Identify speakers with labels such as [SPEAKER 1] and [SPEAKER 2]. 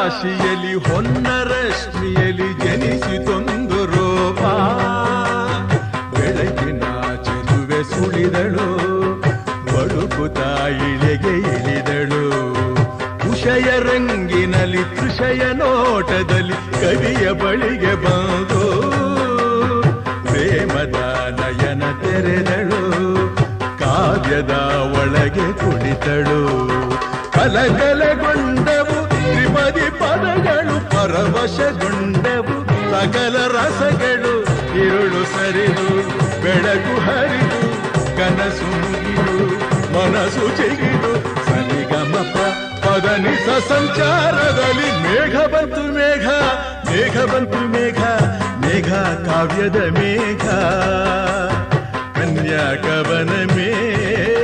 [SPEAKER 1] ರಾಶಿಯಲ್ಲಿ ಹೊನ್ನರಶ್ಮಿಯಲ್ಲಿ ಜನಿಸಿತೊಂದು ರೂಪ. ಬೆಳಕಿನ ಚೆಲುವೆ ಸುಳಿದಳು, ಬಳುಕುತ ಇಳೆಗೆ ಇಳಿದಳು. ಉಷಯ ರಂಗಿನಲ್ಲಿ ಕೃಷಯ ನೋಟದಲ್ಲಿ ಕವಿಯ ಬಳಿಗೆ ಬಂದು ಪ್ರೇಮದ ನಯನ ತೆರೆದಳು, ಕಾವ್ಯದ ಒಳಗೆ ಕುಳಿತಳು. ಕಲಕಲಗೊಂಡವು ತ್ರಿಪದಿ ಪದಗಳು, ಪರವಶಗೊಂಡವು ಸಕಲ ರಸಗಳು. ഇരുಳು ಸರಿದು ಬೆಳಕು ಹರಿದು ಕನಸು ಮುಗಿದು ಮನಸ್ಸು ಚಿಗಿದು ಸರಿಗಮಪ ಪದನಿಸ ಸಂಚಾರದಲ್ಲಿ ಮೇಘ ಬಂತು ಮೇಘ, ಮೇಘ ಬಂತು ಮೇಘ, ಮೇಘ ಕಾವ್ಯದ ಮೇಘ, ಕನ್ಯಾ ಕವನ ಮೇಘ.